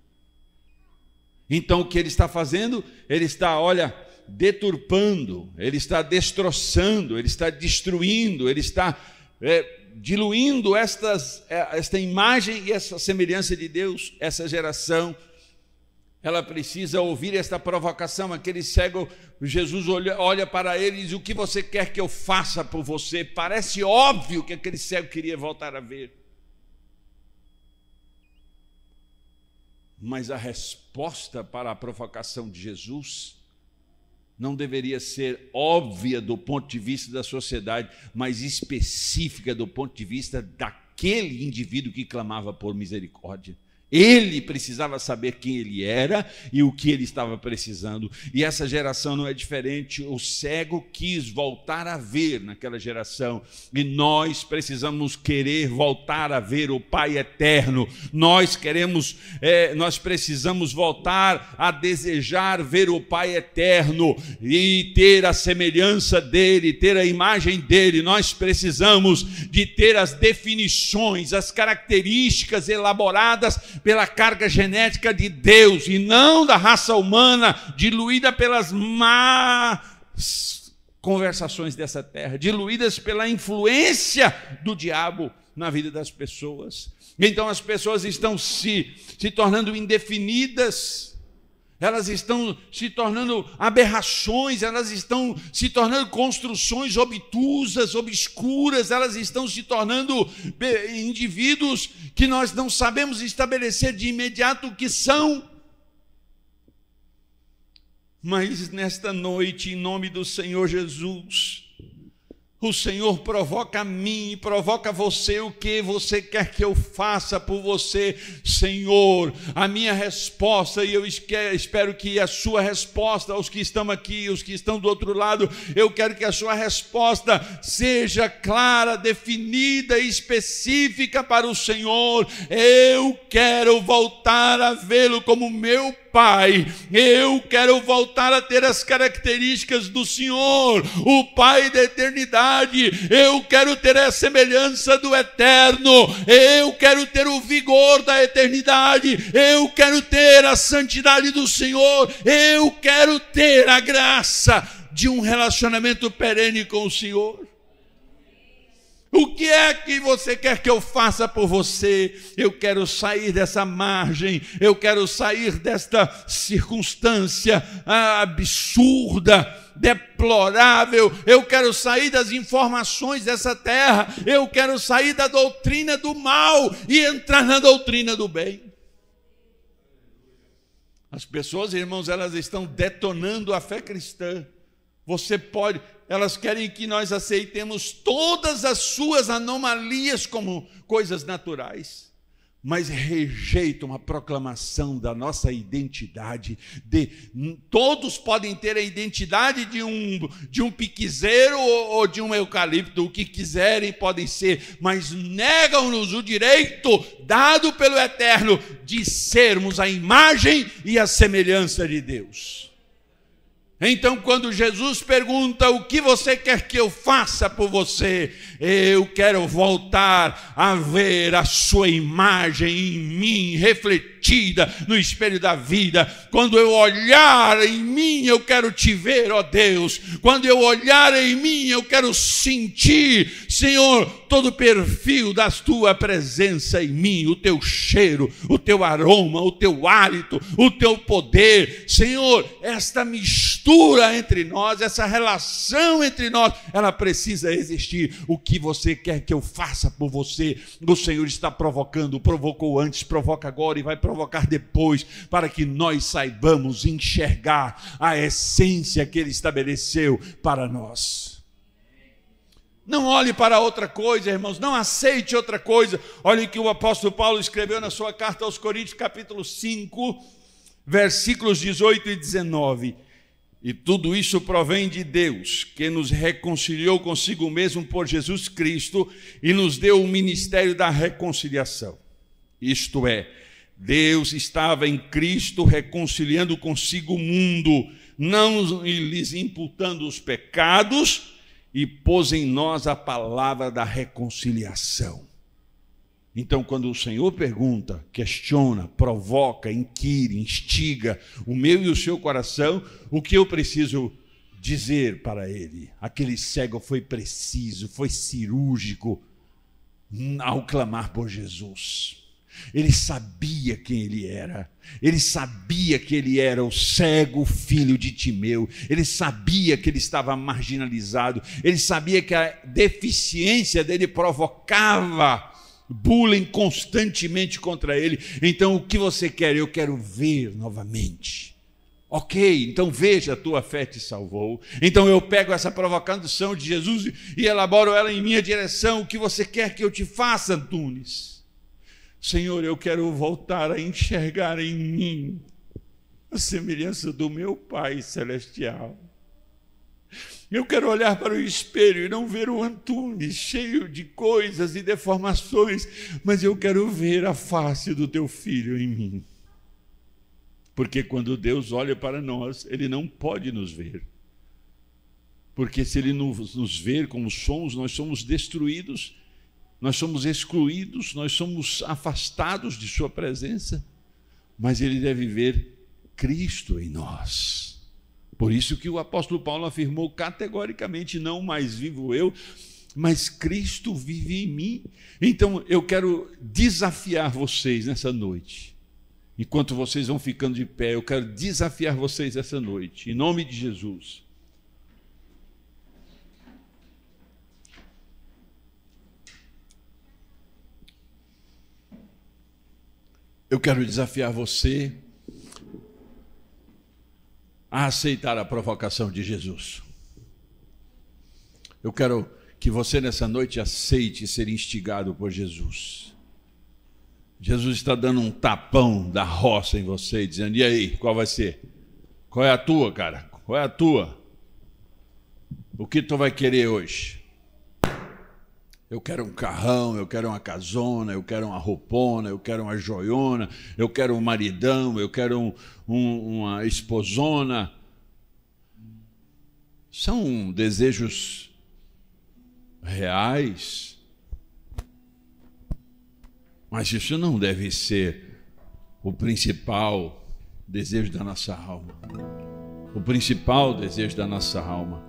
Speaker 1: Então, o que ele está fazendo? Ele está, deturpando, ele está destroçando, ele está destruindo, ele está diluindo esta imagem e essa semelhança de Deus. Essa geração, ela precisa ouvir esta provocação. Aquele cego, Jesus olha para ele e diz: o que você quer que eu faça por você? Parece óbvio que aquele cego queria voltar a ver. Mas a resposta para a provocação de Jesus não deveria ser óbvia do ponto de vista da sociedade, mas específica do ponto de vista daquele indivíduo que clamava por misericórdia, Ele precisava saber quem ele era e o que ele estava precisando. E essa geração não é diferente. O cego quis voltar a ver naquela geração. E nós precisamos querer voltar a ver o Pai eterno. Nós precisamos voltar a desejar ver o Pai eterno e ter a semelhança dele, ter a imagem dele. Nós precisamos de ter as definições, as características elaboradas pela carga genética de Deus e não da raça humana, diluída pelas más conversações dessa terra, diluídas pela influência do diabo na vida das pessoas. Então as pessoas estão se tornando indefinidas, elas estão se tornando aberrações, elas estão se tornando construções obtusas, obscuras, elas estão se tornando indivíduos que nós não sabemos estabelecer de imediato o que são. Mas nesta noite, em nome do Senhor Jesus, o Senhor provoca a mim, provoca você, o que você quer que eu faça por você, Senhor. A minha resposta, e eu espero que a sua resposta, aos que estão aqui, os que estão do outro lado, eu quero que a sua resposta seja clara, definida e específica para o Senhor. Eu quero voltar a vê-lo como meu Pai, eu quero voltar a ter as características do Senhor, o Pai da eternidade. Eu quero ter a semelhança do eterno, eu quero ter o vigor da eternidade, eu quero ter a santidade do Senhor, eu quero ter a graça de um relacionamento perene com o Senhor. O que é que você quer que eu faça por você? Eu quero sair dessa margem, eu quero sair desta circunstância absurda, deplorável, eu quero sair das informações dessa terra, eu quero sair da doutrina do mal e entrar na doutrina do bem. As pessoas, irmãos, elas estão detonando a fé cristã. Elas querem que nós aceitemos todas as suas anomalias como coisas naturais, mas rejeitam a proclamação da nossa identidade. Todos podem ter a identidade de um piquezeiro ou de um eucalipto, o que quiserem podem ser, mas negam-nos o direito dado pelo Eterno de sermos a imagem e a semelhança de Deus. Então, quando Jesus pergunta: o que você quer que eu faça por você? Eu quero voltar a ver a sua imagem em mim, refletida no espelho da vida. Quando eu olhar em mim, eu quero te ver, ó Deus. Quando eu olhar em mim, eu quero sentir, Senhor, todo o perfil da tua presença em mim, o teu cheiro, o teu aroma, o teu hálito, o teu poder. Senhor, esta mistura entre nós, essa relação entre nós, ela precisa existir. O que você quer que eu faça por você? O Senhor está provocando, provocou antes, provoca agora e vai provocar depois, para que nós saibamos enxergar a essência que Ele estabeleceu para nós. Não olhe para outra coisa, irmãos, não aceite outra coisa. Olhe que o apóstolo Paulo escreveu na sua carta aos Coríntios, capítulo 5, versículos 18 e 19. E tudo isso provém de Deus, que nos reconciliou consigo mesmo por Jesus Cristo e nos deu o ministério da reconciliação. Isto é, Deus estava em Cristo reconciliando consigo o mundo, não lhes imputando os pecados, e pôs em nós a palavra da reconciliação. Então, quando o Senhor pergunta, questiona, provoca, inquire, instiga o meu e o seu coração, o que eu preciso dizer para ele? Aquele cego foi preciso, foi cirúrgico ao clamar por Jesus. Ele sabia quem ele era. Ele sabia que ele era o cego filho de Timeu. Ele sabia que ele estava marginalizado. Ele sabia que a deficiência dele provocava bullying constantemente contra ele. Então, o que você quer? Eu quero ver novamente. Ok, então veja, a tua fé te salvou. Então eu pego essa provocação de Jesus e elaboro ela em minha direção. O que você quer que eu te faça, Antunes? Senhor, eu quero voltar a enxergar em mim a semelhança do meu Pai Celestial. Eu quero olhar para o espelho e não ver o Antunes cheio de coisas e deformações, mas eu quero ver a face do teu Filho em mim. Porque quando Deus olha para nós, Ele não pode nos ver. Porque se Ele nos ver como somos, nós somos destruídos, nós somos excluídos, nós somos afastados de sua presença. Mas Ele deve ver Cristo em nós. Por isso que o apóstolo Paulo afirmou categoricamente: não mais vivo eu, mas Cristo vive em mim. Então eu quero desafiar vocês nessa noite. Enquanto vocês vão ficando de pé, eu quero desafiar vocês essa noite, em nome de Jesus. Eu quero desafiar você a aceitar a provocação de Jesus. Eu quero que você nessa noite aceite ser instigado por Jesus. Jesus está dando um tapão da roça em você, dizendo: e aí, qual vai ser? Qual é a tua, cara? Qual é a tua? O que tu vai querer hoje? Eu quero um carrão, eu quero uma casona, eu quero uma roupona, eu quero uma joiona, eu quero um maridão, eu quero uma esposona. São desejos reais, mas isso não deve ser o principal desejo da nossa alma. O principal desejo da nossa alma,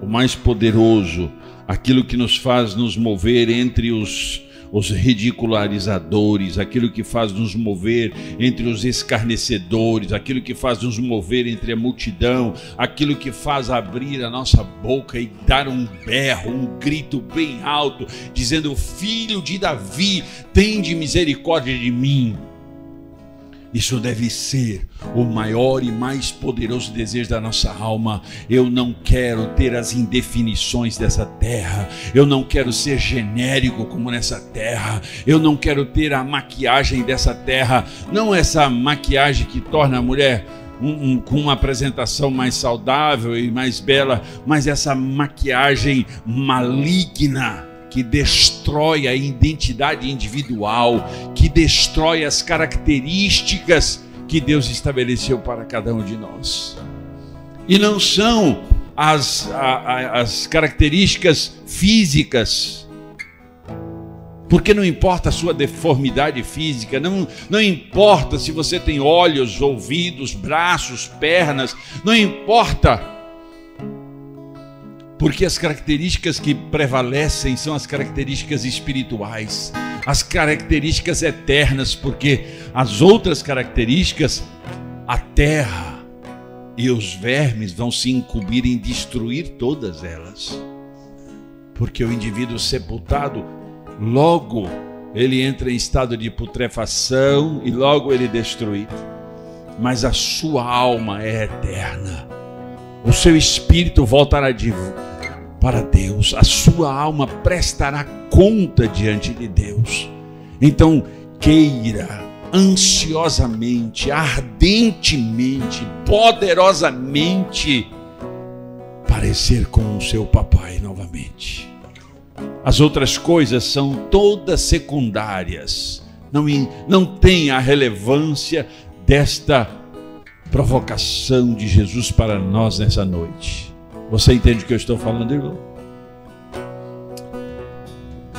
Speaker 1: o mais poderoso, aquilo que nos faz nos mover entre os ridicularizadores, aquilo que faz nos mover entre os escarnecedores, aquilo que faz nos mover entre a multidão, aquilo que faz abrir a nossa boca e dar um berro, um grito bem alto, dizendo: Filho de Davi, tende misericórdia de mim. Isso deve ser o maior e mais poderoso desejo da nossa alma. Eu não quero ter as indefinições dessa terra. Eu não quero ser genérico como nessa terra. Eu não quero ter a maquiagem dessa terra. Não essa maquiagem que torna a mulher com uma apresentação mais saudável e mais bela, mas essa maquiagem maligna, que destrói a identidade individual, que destrói as características que Deus estabeleceu para cada um de nós. E não são as características físicas, porque não importa a sua deformidade física, não importa se você tem olhos, ouvidos, braços, pernas, não importa. Porque as características que prevalecem são as características espirituais, as características eternas, porque as outras características, a terra e os vermes vão se incumbir em destruir todas elas. Porque o indivíduo sepultado, logo ele entra em estado de putrefação e logo ele é destruído. Mas a sua alma é eterna. O seu espírito voltará para Deus, a sua alma prestará conta diante de Deus. Então, queira ansiosamente, ardentemente, poderosamente parecer com o seu papai novamente. As outras coisas são todas secundárias, não tem a relevância desta provocação de Jesus para nós nessa noite. Você entende o que eu estou falando, irmão?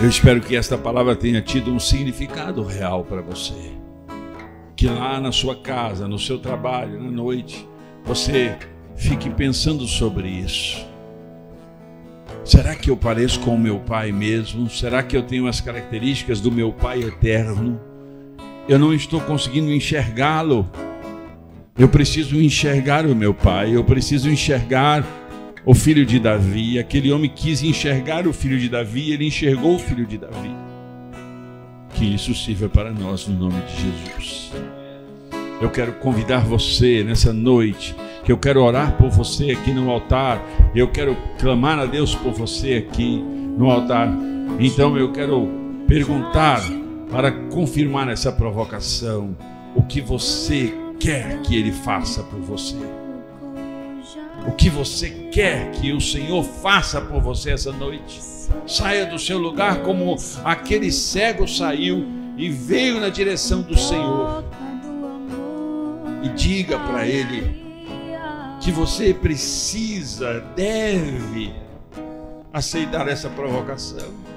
Speaker 1: Eu espero que esta palavra tenha tido um significado real para você. Que lá na sua casa, no seu trabalho, na noite, você fique pensando sobre isso. Será que eu pareço com o meu Pai mesmo? Será que eu tenho as características do meu Pai eterno? Eu não estou conseguindo enxergá-lo. Eu preciso enxergar o meu Pai, eu preciso enxergar o filho de Davi. Aquele homem quis enxergar o filho de Davi, ele enxergou o filho de Davi. Que isso sirva para nós no nome de Jesus. Eu quero convidar você nessa noite, que eu quero orar por você aqui no altar, eu quero clamar a Deus por você aqui no altar. Então eu quero perguntar para confirmar essa provocação, o que você quer que Ele faça por você. O que você quer que o Senhor faça por você essa noite. Saia do seu lugar como aquele cego saiu e veio na direção do Senhor. E diga para Ele que você precisa, deve aceitar essa provocação.